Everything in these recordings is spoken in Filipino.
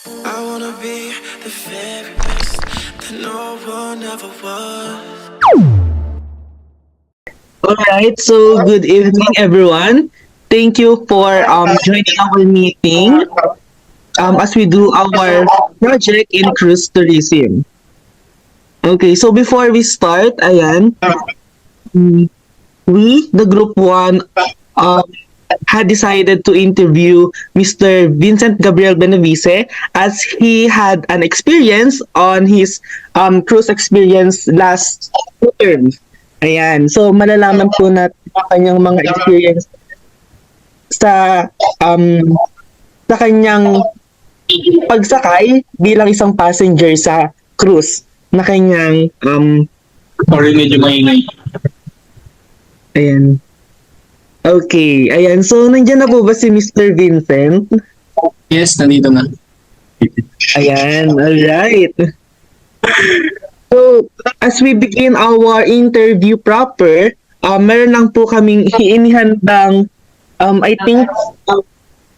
I wanna be the very best that no one ever was. Alright, so good evening everyone. Thank you for joining our meeting as we do our project in cruise tourism. Okay, so before we start, ayan, mm, we, the group 1, um, had decided to interview Mr. Vincent Gabriel Benavice as he had an experience on his cruise experience last term. Ayan. So, malalaman po natin ang kanyang mga experience sa sa kanyang pagsakay bilang isang passenger sa cruise na kanyang Sorry, medyo maingay. ayan. Okay, ayan. So, nandiyan na po ba si Mr. Vincent? Yes, nandito na. Ayan, alright. So, as we begin our interview proper, meron lang po kaming inihandang, I think,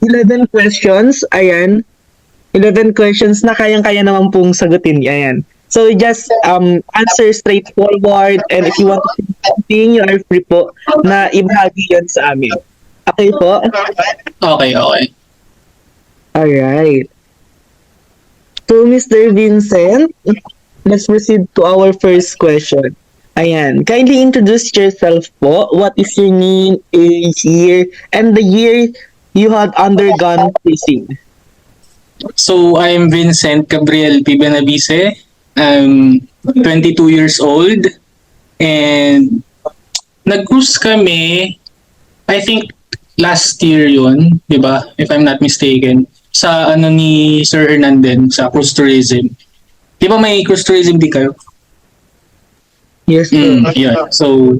11 questions. Ayan. 11 questions na kayang-kaya naman pong sagutin. Ayan. So, just answer straightforward, and if you want to say something, you are free po na ibahagi yan sa amin. Okay po? Okay. Alright. So, Mr. Vincent, let's proceed to our first question. Ayan. Kindly introduce yourself po. What is your name, age, year, and the year you had undergone cruising? So, I'm Vincent Gabriel P. Benavice. I'm 22 years old. And nag-cruise kami, I think last year yun, di ba? If I'm not mistaken. Sa ni Sir Hernanden, sa cruise tourism. Di ba may cruise tourism di kayo? Yes, po. Yeah. So,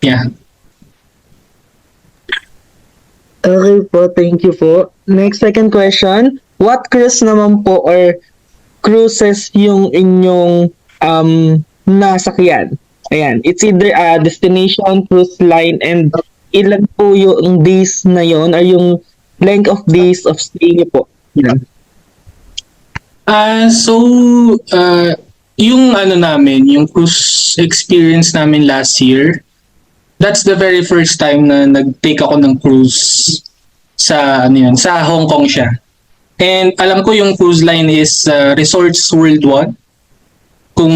yeah. Okay po, thank you po. Next, second question. What cruise naman po or cruises yung inyong nasakyan? Ayan, it's either a destination, cruise line, and ilan po yung days na yon or yung length of days of stay niyo po? Yan. Yung namin, yung cruise experience namin last year, that's the very first time na nag-take ako ng cruise sa sa Hong Kong siya. And alam ko yung cruise line is Resorts World 1. Kung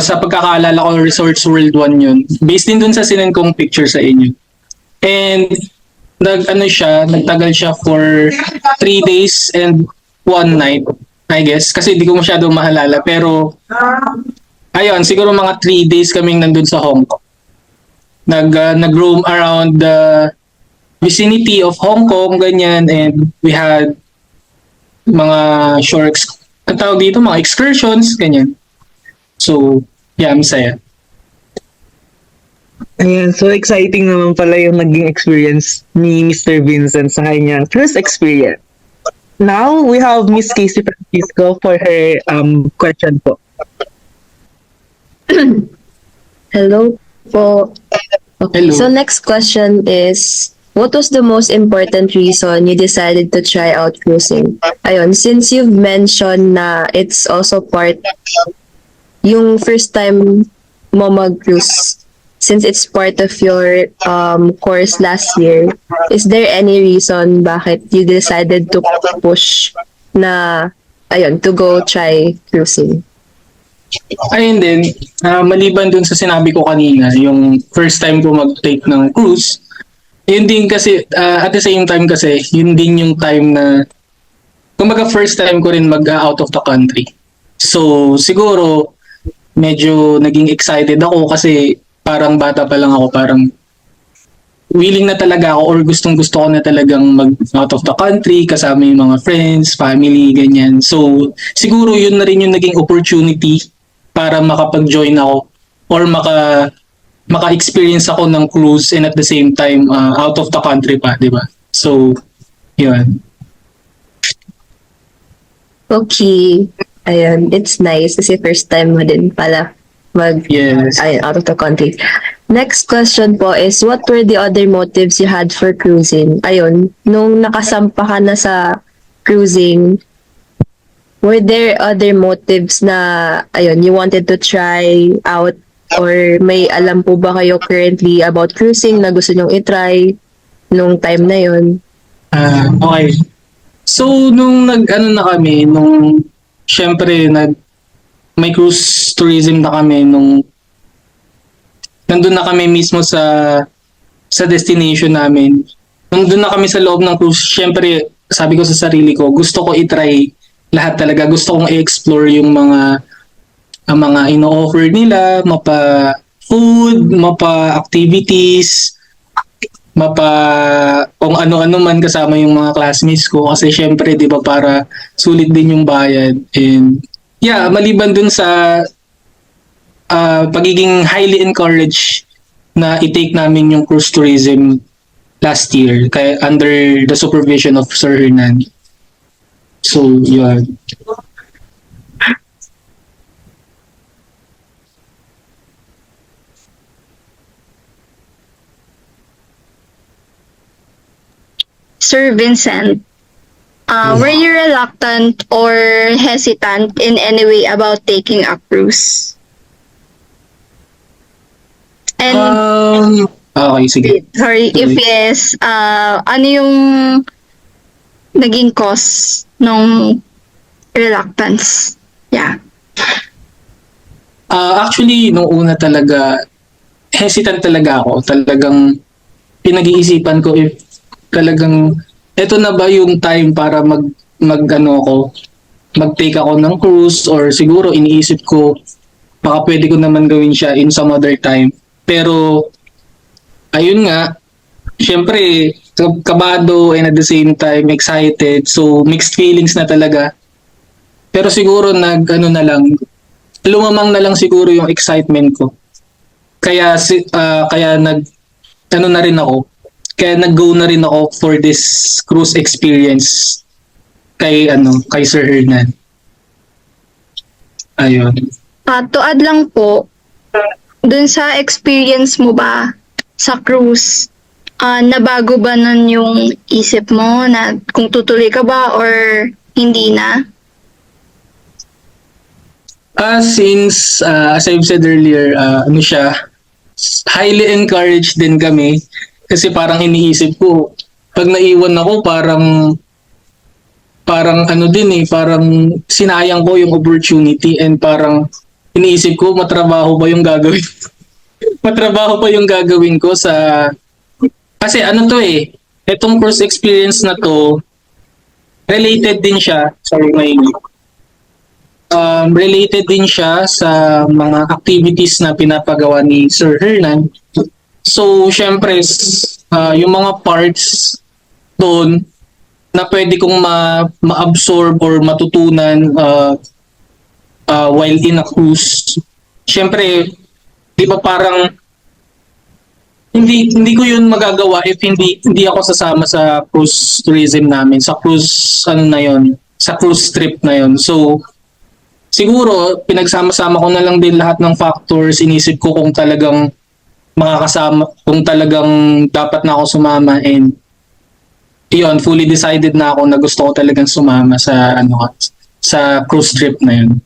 sa pagkakaalala ko, Resorts World 1 yun. Based din dun sa sinend kong picture sa inyo. And nagtagal siya for 3 days and 1 night, I guess. Kasi di ko masyado maalala. Pero, ayun, siguro mga 3 days kaming nandun sa Hong Kong. Nag-roam around the vicinity of Hong Kong, ganyan. And we had mga ang tawag dito, mga excursions, ganyan. So, yeah, masaya. Ayan, so exciting naman pala yung naging experience ni Mr. Vincent sa kanyang cruise experience. Now, we have Miss Casey Francisco for her question po. Hello po. Okay, Hello. so next question is, what was the most important reason you decided to try out cruising? Ayun, since you've mentioned na it's also part, yung first time mo mag-cruise, since it's part of your course last year, is there any reason bakit you decided to push na, to go try cruising? Ayun din, maliban dun sa sinabi ko kanina, yung first time ko mag-take ng cruise, yun din kasi, at the same time kasi, yun din yung time na, kumbaga first time ko rin mag-out of the country. So, siguro, medyo naging excited ako kasi parang bata pa lang ako, parang willing na talaga ako or gustong-gusto ko na talagang mag-out of the country, kasama yung mga friends, family, ganyan. So, siguro yun na rin yung naging opportunity para makapag-join ako or maka-experience ako ng cruise and at the same time out of the country pa, di ba? So, yun. Okay. Ayun, it's nice kasi first time mo din pala Yes. out of the country. Next question po is, what were the other motives you had for cruising? Ayun, nung nakasampa ka na sa cruising, were there other motives na, ayun, you wanted to try out, or may alam po ba kayo currently about cruising na gusto nyong itry nung time na yun? Okay. So, nung na kami, syempre, may cruise tourism na kami, nandun na kami mismo sa destination namin. Nung doon na kami sa loob ng cruise, syempre, sabi ko sa sarili ko, gusto ko i-try lahat talaga. Gusto kong i-explore yung ang mga ino-offer nila, mapa food, mapa activities, kung ano-ano man kasama yung mga classmates ko. Kasi syempre, di ba, para sulit din yung bayad. And yeah, maliban dun sa pagiging highly encouraged na i-take namin yung cruise tourism last year kaya under the supervision of Sir Hernan. So, yun. Sir Vincent, were you reluctant or hesitant in any way about taking a cruise? And Okay, sige. sorry, if yes, ano yung naging cause ng reluctance? Yeah. Actually, nung una talaga, hesitant talaga ako. Talagang pinag-iisipan ko if talagang eto na ba yung time para mag-take ako ng cruise, or siguro iniisip ko baka pwede ko naman gawin siya in some other time. Pero ayun nga, syempre kabado and at the same time excited, so mixed feelings na talaga. Pero siguro lumamang na lang siguro yung excitement ko. Kaya nag-go na rin ako for this cruise experience kay Sir Hernan. Ayun. To add lang po, dun sa experience mo ba sa cruise, nabago ba nun yung isip mo na kung tutuloy ka ba or hindi na? Since, as I've said earlier, highly encouraged din kami kasi parang iniisip ko, pag naiwan ako, parang parang sinayang ko yung opportunity, and parang iniisip ko, matrabaho ba yung gagawin? Matrabaho pa yung gagawin ko kasi etong cruise experience na to, related din siya, related din siya sa mga activities na pinapagawa ni Sir Hernan. So, syempre, yung mga parts doon na pwede kong ma-absorb or matutunan while in a cruise. Syempre, di ba parang hindi ko yun magagawa if hindi ako sasama sa cruise tourism namin, sa cruise sa cruise trip na yun. So siguro pinagsama-sama ko na lang din lahat ng factors, inisip ko kung talagang makakasama, kung talagang dapat na ako sumama, and yun, fully decided na ako na gusto ko talagang sumama sa cruise trip na yun.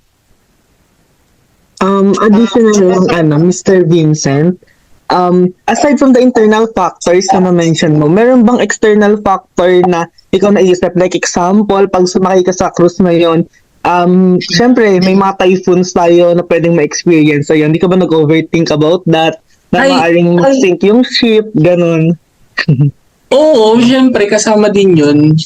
Additional lang, Mr. Vincent, aside from the internal factors na na-mention mo, meron bang external factor na ikaw naisip? Like example, pag sumakay ka sa cruise na yun, syempre, may mga typhoons tayo na pwedeng ma-experience. So, yun, hindi ka ba nag-overthink about that? Na maaaring sink yung ship, ganun. Oo, syempre, kasama din yun.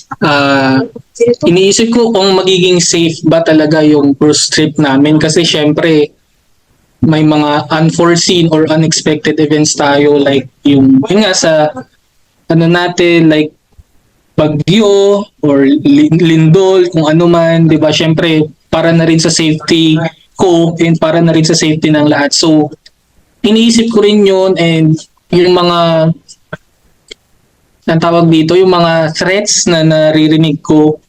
Iniisip ko kung magiging safe ba talaga yung cruise trip namin, kasi syempre, may mga unforeseen or unexpected events tayo, like yun nga sa like bagyo or lindol, kung ano man, 'di ba? Syempre, para na rin sa safety ko and para na rin sa safety ng lahat. So, iniisip ko rin 'yun, and yung mga yung mga threats na naririnig ko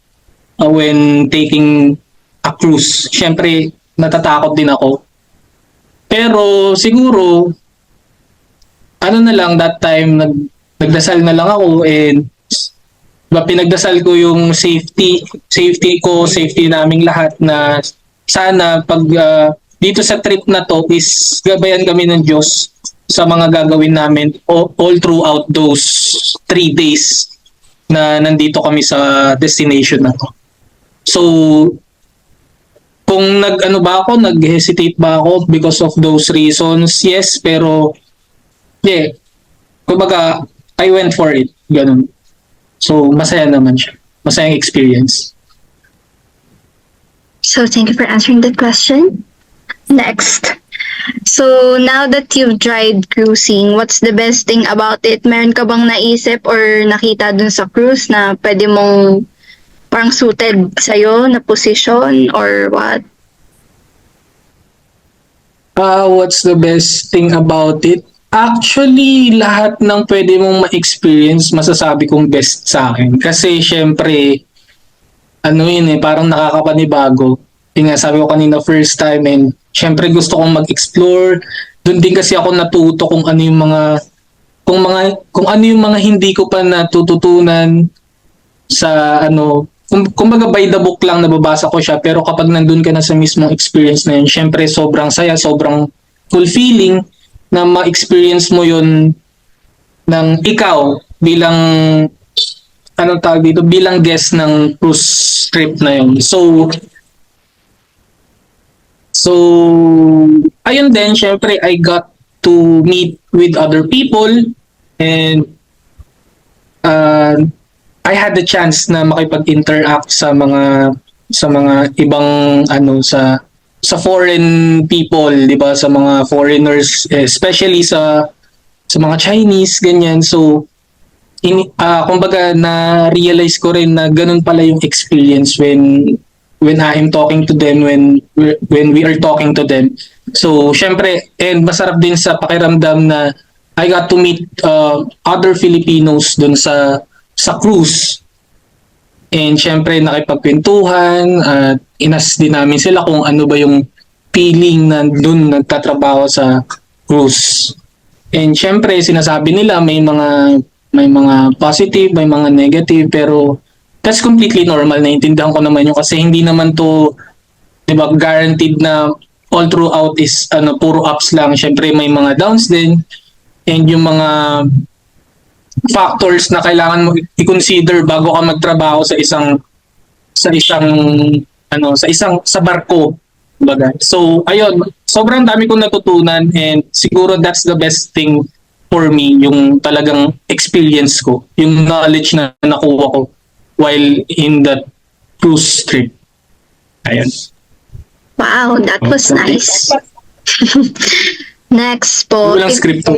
when taking a cruise. Syempre, natatakot din ako. Pero siguro, ano na lang, that time, nagdasal na lang ako, and pinagdasal ko yung safety ko, safety naming lahat, na sana pag dito sa trip na to is gabayan kami ng Diyos sa mga gagawin namin all throughout those 3 days na nandito kami sa destination na to. So, kung nag-hesitate ba ako because of those reasons? Yes, pero yeah, kumbaga, I went for it. Ganun. So, masaya naman siya. Masayang experience. So thank you for answering that question. Next. So now that you've tried cruising, what's the best thing about it? Meron ka bang naisip or nakita dun sa cruise na pwede mong parang suited sa'yo na position or what? What's the best thing about it? Actually, lahat ng pwede mong ma-experience, masasabi kong best sa akin. Kasi syempre, parang nakakapanibago. Yung nga, sabi ko kanina, first time, and syempre gusto kong mag-explore. Doon din kasi ako natuto kung ano yung mga hindi ko pa natututunan sa kumbaga by the book lang nababasa ko siya, pero kapag nandun ka na sa mismong experience na yun, syempre sobrang saya, sobrang fulfilling na ma-experience mo yun ng ikaw bilang bilang guest ng cruise trip na yun. So ayun din, syempre I got to meet with other people, and I had the chance na makipag-interact sa mga ibang sa foreign people, 'di ba, sa mga foreigners, especially sa mga Chinese ganyan. So kumbaga na-realize ko rin na ganun pala yung experience when I am talking to them, when we are talking to them. So syempre, and masarap din sa pakiramdam na I got to meet other Filipinos dun sa cruise. And syempre nakipagkwentuhan at inas din namin sila kung ano ba yung feeling na dun nagtatrabaho sa cruise. And syempre sinasabi nila may mga positive, may mga negative, pero that's completely normal. Naiintindihan ko naman yun kasi hindi naman to, 'di ba, guaranteed na all throughout is puro ups lang. Syempre may mga downs din, and yung mga factors na kailangan mo i-consider bago ka magtrabaho sa barko, baga. So ayun, sobrang dami kong natutunan, and siguro that's the best thing for me, yung talagang experience ko, yung knowledge na nakuha ko while in that cruise trip. Ayun. Wow, that was nice. Next po, Walang script to.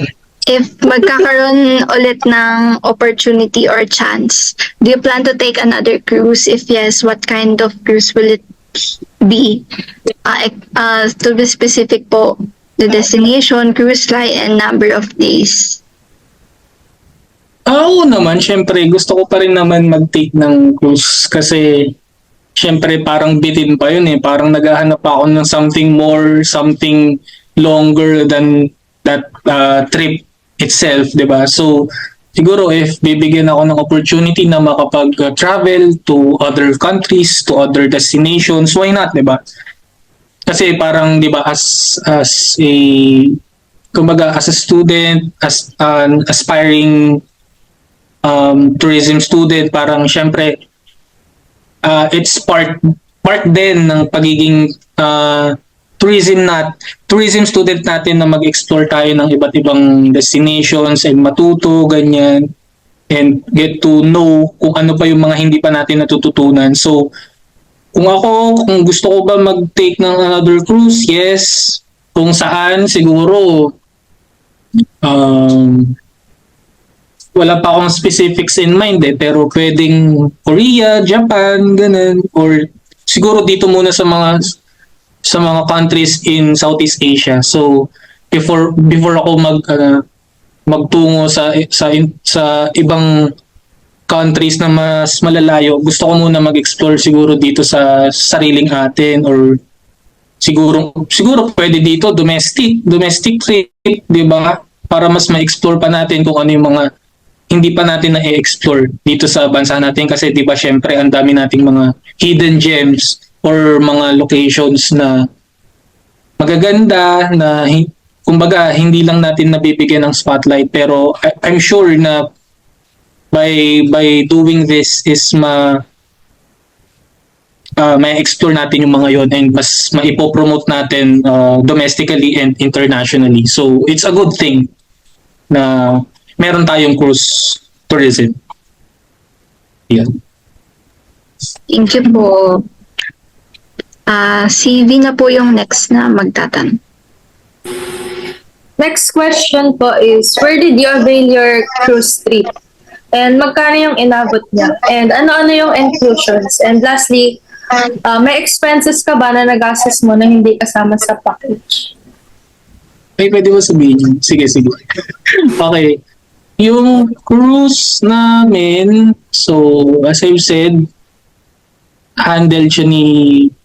if magkakaroon ulit ng opportunity or chance, do you plan to take another cruise? If yes, what kind of cruise will it be? To be specific po, the destination, cruise line, and number of days. Oo naman, syempre gusto ko pa rin naman mag-take ng cruise kasi syempre parang bitin pa yun eh. Parang naghahanap pa ako ng something more, something longer than that trip itself, 'di ba? So siguro if bibigyan ako ng opportunity na makapag-travel to other countries, to other destinations, why not, 'di ba? Kasi parang 'di ba, as a student, as an aspiring tourism student, parang syempre it's part din ng pagiging tourism student natin na mag-explore tayo ng iba't ibang destinations and matuto ganyan, and get to know kung ano pa yung mga hindi pa natin natututunan. So kung gusto ko ba mag-take ng another cruise, yes. Kung saan, siguro wala pa akong specifics in mind pero pwedeng Korea, Japan, ganun, or siguro dito muna sa mga countries in Southeast Asia. So before ako magtungo sa ibang countries na mas malalayo, gusto ko muna mag-explore siguro dito sa sariling atin, or siguro pwede dito domestic trip, 'di ba? para mas ma-explore pa natin kung ano yung mga hindi pa natin na-explore dito sa bansa natin kasi 'di ba syempre ang dami nating mga hidden gems or mga locations na magaganda na kumbaga hindi lang natin nabibigyan ng spotlight pero I'm sure na by doing this is may explore natin yung mga yon and mas maipopromote natin domestically and internationally. So it's a good thing na meron tayong cruise tourism. Yan. Thank you po. Si V na po yung next na magtatanong. Next question po is, where did you avail your cruise trip? And magkano yung inabot niya? And ano-ano yung inclusions? And lastly, may expenses ka ba na nagastos mo na hindi kasama sa package? Ay, pwede mo sabihin yun? Sige. Okay. Yung cruise namin, so as I've said, handled siya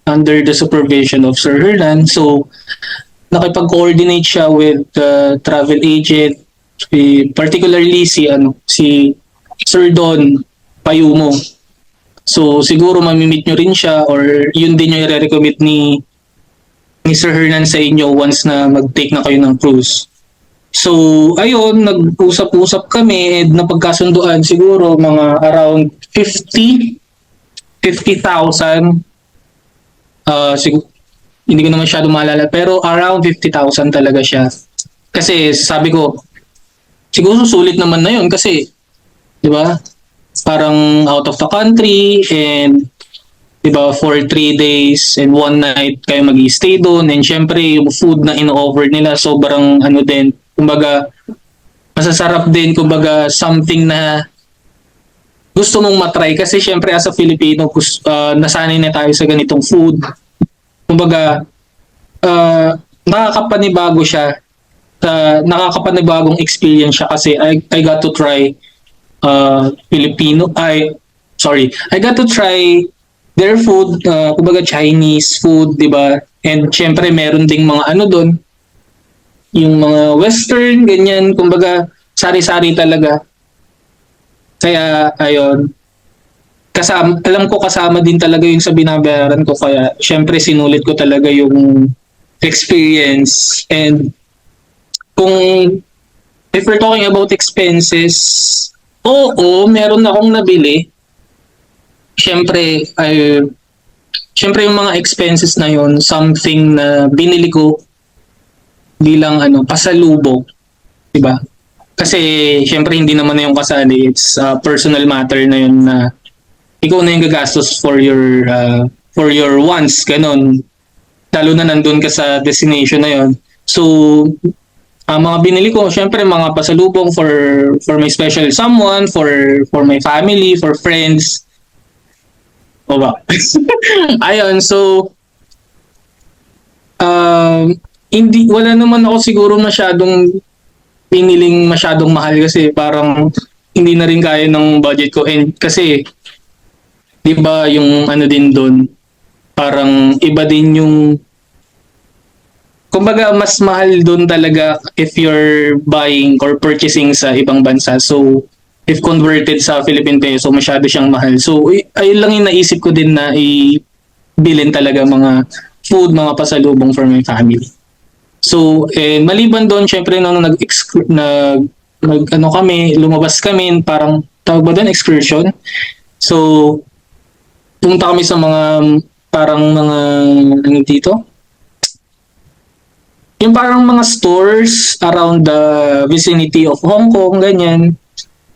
under the supervision of Sir Hernan. So, nakipag-coordinate siya with the travel agent, particularly si Sir Don Payumo. So siguro mamimit nyo rin siya or yun din yung i-recommend ni Sir Hernan sa inyo once na mag-take na kayo ng cruise. So ayun, nag-usap-usap kami and napagkasunduan siguro mga around 50,000. Hindi ko na masyado maalala pero around 50,000 talaga siya. Kasi sabi ko, siguro sulit naman na yun kasi, di ba? Parang out of the country and, di ba, for 3 days and 1 night kayo mag-i-stay doon and syempre yung food na in-offer nila sobrang din, kumbaga, masasarap din, kumbaga, something na gusto mong matry kasi syempre as a Filipino, nasanay na tayo sa ganitong food. Kumbaga, nakakapanibago siya. Nakakapanibagong experience siya kasi I got to try I got to try their food, kumbaga Chinese food, di ba? And syempre meron ding mga doon, yung mga western, ganyan, kumbaga sari-sari talaga. Kaya, ayun, alam ko kasama din talaga yung sa binabayaran ko kaya syempre sinulit ko talaga yung experience and kung if we're talking about expenses, oo, meron akong nabili. Syempre yung mga expenses na yon something na binili ko bilang pasalubong, 'di ba? Kasi syempre hindi naman na yung kasali, it's a personal matter na yun na ikaw na yung gagastos for your wants, ganun. Lalo na nandun ka sa destination na yon. So, mga binili ko, syempre mga pasalubong for my special someone, for my family, for friends. O ba? Ayun, so, wala naman ako siguro masyadong piniling masyadong mahal kasi parang hindi na rin kaya ng budget ko. And kasi, di ba yung din doon, parang iba din yung, kumbaga mas mahal doon talaga if you're buying or purchasing sa ibang bansa. So, if converted sa Philippine peso, masyado siyang mahal. So, ayun lang yung naisip ko din na i-bilin talaga mga food, mga pasalubong for my family. So, maliban doon, syempre nung lumabas kami, parang tawag ba doon, excursion. So, pumunta kami sa mga dito? Yung parang mga stores around the vicinity of Hong Kong, ganyan.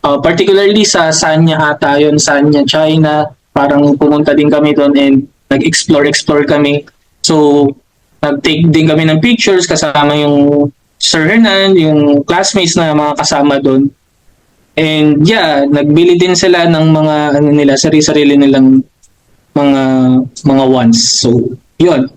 Particularly sa Sanya ata yun, Sanya, China. Parang pumunta din kami doon and nag-explore kami. So, nag-take din kami ng pictures kasama yung Sir Hernan, yung classmates na mga kasama doon. And yeah, nagbili din sila ng mga sarili nilang mga wants. So, yun.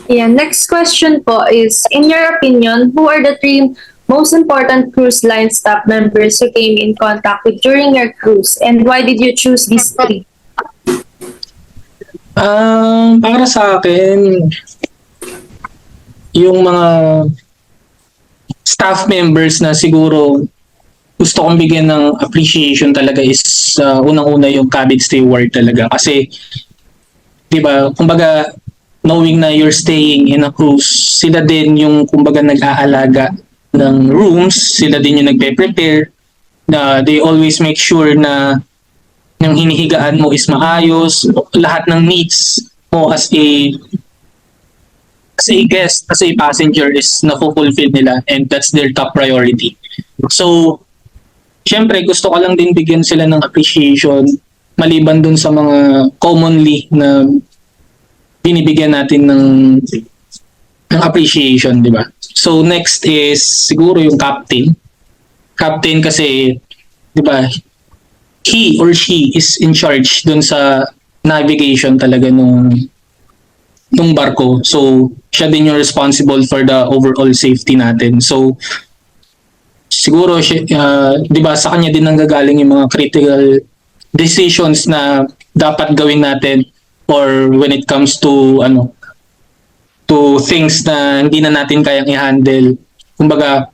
Yeah, next question po is, in your opinion, who are the 3 most important cruise line staff members you came in contact with during your cruise, and why did you choose these 3? Para sa akin, yung mga staff members na siguro gusto kong bigyan ng appreciation talaga is unang-una yung cabin steward talaga. Kasi, di ba, kumbaga, knowing na you're staying in a cruise, sila din yung, kumbaga, nag-aalaga ng rooms, sila din yung nagpe-prepare, na they always make sure na yung hinihigaan mo is maayos, lahat ng needs mo as a guest, as a passenger is na-fulfill nila, and that's their top priority. So, syempre, gusto ko lang din bigyan sila ng appreciation maliban dun sa mga commonly na binibigyan natin ng appreciation, di ba? So, next is siguro yung captain. Captain kasi, di ba, he or she is in charge dun sa navigation talaga nung barko. So, siya din yung responsible for the overall safety natin. So, siguro, di ba, sa kanya din nanggagaling yung mga critical decisions na dapat gawin natin or when it comes to to things na hindi na natin kayang i-handle. Kumbaga,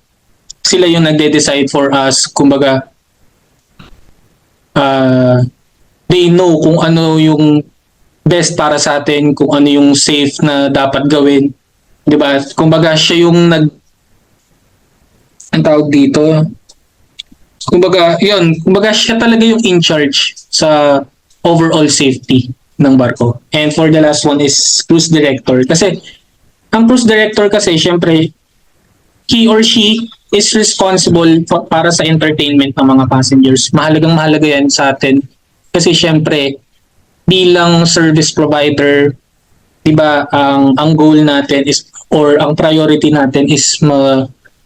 sila yung nagde-decide for us. Kumbaga, they know kung ano yung best para sa atin, kung ano yung safe na dapat gawin. Di ba? Kumbaga, siya yung ang tawag dito, kumbaga siya talaga yung in charge sa overall safety ng barko. And for the last one is cruise director. Kasi, ang cruise director kasi, syempre, he or she is responsible para sa entertainment ng mga passengers. Mahalagang-mahalaga yan sa atin. Kasi, syempre, bilang service provider, di ba, ang goal natin is, or ang priority natin is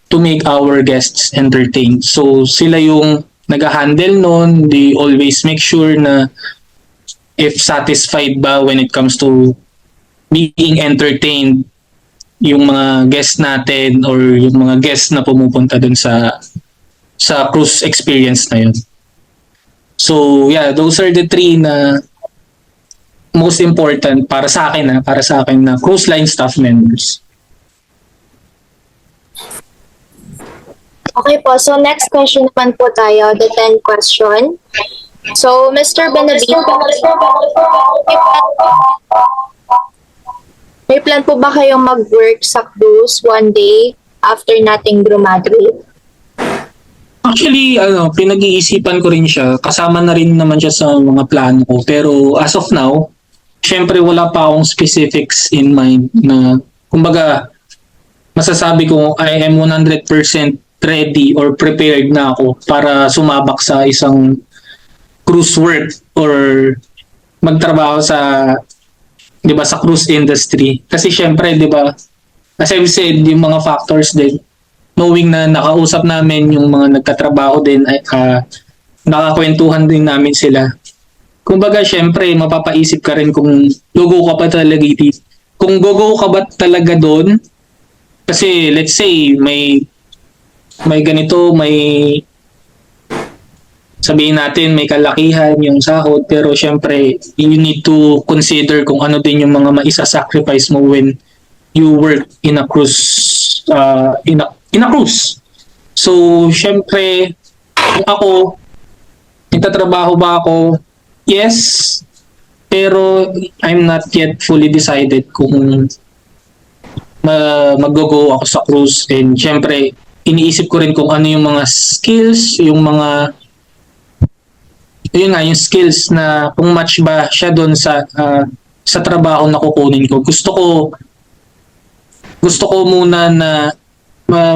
to make our guests entertained. So, sila yung nag-handle nun. They always make sure na if satisfied ba when it comes to being entertained yung mga guests natin or yung mga guests na pumupunta dun sa cruise experience na yun. So, yeah, those are the three na most important para sa akin na cruise line staff members. Okay po, so next question naman po tayo, the 10th question. So, Mr. Benedito, may plan po ba kayong mag-work sa cruise one day after nating graduate? Actually, pinag-iisipan ko rin siya. Kasama na rin naman siya sa mga plano ko. Pero as of now, syempre wala pa akong specifics in mind na, kumbaga, masasabi ko I am 100% ready or prepared na ako para sumabak sa isang cruise work or magtrabaho sa, 'di ba, sa cruise industry. Kasi syempre, 'di ba, as I've said, yung mga factors din, knowing na nakausap namin yung mga nagtatrabaho din, nakakwentuhan din namin sila. Kumbaga, syempre, mapapaisip ka rin kung go ka pa talaga dito. Kung go ka ba talaga doon, kasi let's say may ganito, may sabihin natin may kalakihan yung sahod, pero syempre you need to consider kung ano din yung mga maisa-sacrifice mo when you work in a cruise in a cruise. So syempre kung ako, nagtatrabaho ba ako? Yes, pero I'm not yet fully decided kung mag-go ako sa cruise. And syempre iniisip ko rin kung ano yung mga skills, yung yung skills na kung match ba siya doon sa trabaho na kukunin ko. Gusto ko muna na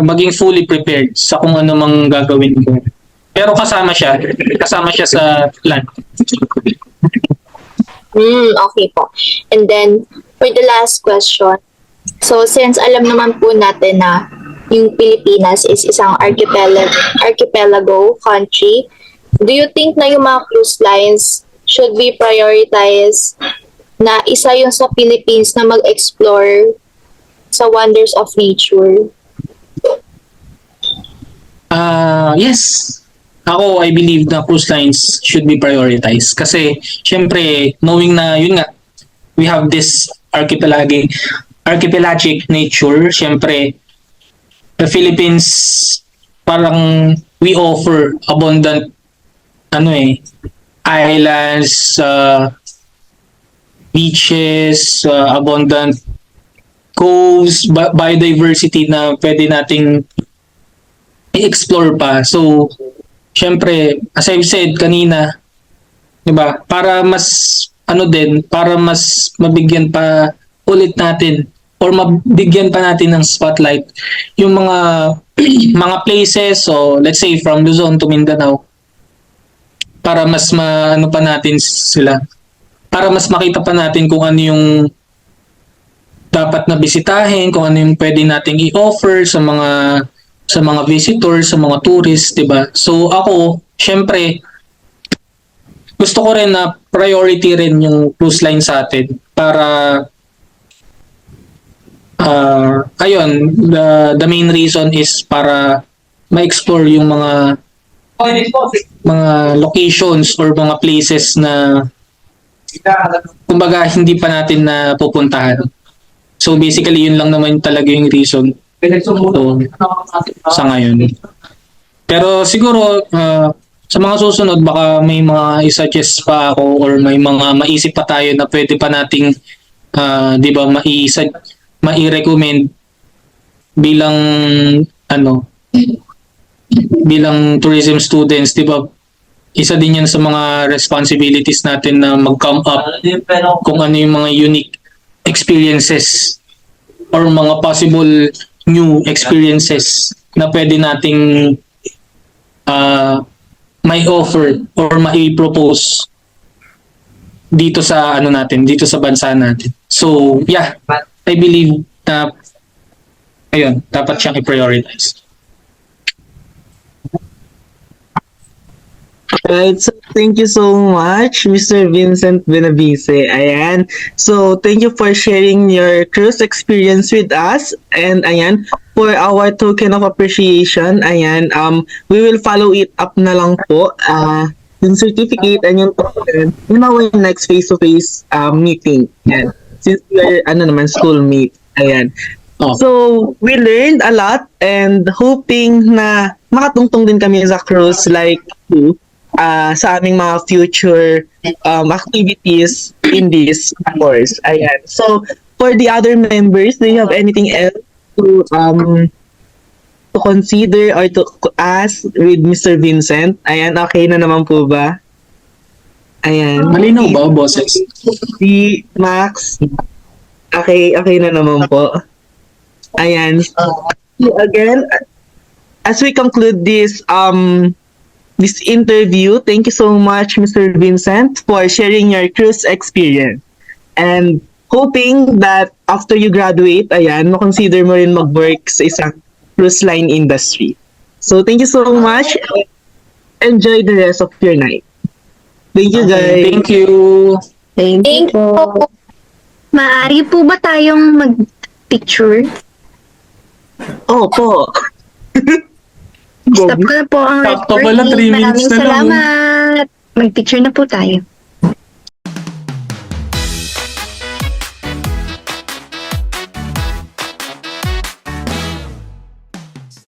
maging fully prepared sa kung ano mang gagawin ko. Pero kasama siya sa plan. Okay po. And then, for the last question, so since alam naman po natin na yung Pilipinas is isang archipelago country, do you think na yung mga cruise lines should be prioritized na isa yung sa Philippines na mag-explore sa wonders of nature? Yes. Ako, I believe na cruise lines should be prioritized. Kasi, syempre, knowing na, yun nga, we have this archipelagic nature, syempre, the Philippines, parang we offer abundant, islands, beaches, abundant coves, biodiversity na pwede nating i-explore pa. So, syempre, as I've said kanina, 'di ba? Para mas para mas mabigyan pa ulit natin or mabigyan pa natin ng spotlight yung mga mga places, so let's say from Luzon to Mindanao, para mas pa natin sila, para mas makita pa natin kung ano yung dapat na bisitahin, kung ano yung pwede nating i-offer sa mga visitors, sa mga tourists, 'di ba? So ako, syempre, gusto ko rin na priority rin yung cruise line sa atin para ayun, the main reason is para ma-explore yung mga locations or mga places na kumbaga hindi pa natin na pupuntahan. So basically yun lang naman talaga yung reason sa ngayon. Pero siguro sa mga susunod baka may mga i-suggest pa ako or may mga maisip pa tayo na pwede pa nating 'di ba mai-recommend bilang bilang tourism students, 'di ba? Isa din 'yan sa mga responsibilities natin na mag-come up kung ano yung mga unique experiences or mga possible new experiences na pwede nating may offer or mai-propose dito sa dito sa bansa natin. So, yeah, I believe na ayun, dapat siyang i-prioritize. Right, so thank you so much, Mr. Vincent Benavice. Ayan. So, thank you for sharing your cruise experience with us. And ayan, for our token of appreciation, ayan, we will follow it up na lang po. Yung certificate and yung token in our next face-to-face meeting. Ayan. Since we're, schoolmate. Ayan. Oh. So, we learned a lot and hoping na makatungtong din kami sa cruise like you. Sa aming mga future activities in this course. Ayan. So, for the other members, do you have anything else to consider or to ask with Mr. Vincent? Ayan, okay na naman po ba? Ayan. Malinaw ba, boses? Si Max, okay na naman po. Ayan. So, again, as we conclude this interview, thank you so much, Mr. Vincent, for sharing your cruise experience. And hoping that after you graduate, ayan, makonsider mo rin mag-work sa isang cruise line industry. So, thank you so much. Enjoy the rest of your night. Thank you, guys. Thank you. Thank you Thank you. po. Maaari po ba tayong mag-picture? Opo. Stop ko na po ang Sakto pala, 3 recording. minutes Maraming na lang. salamat. Mag-picture na po tayo.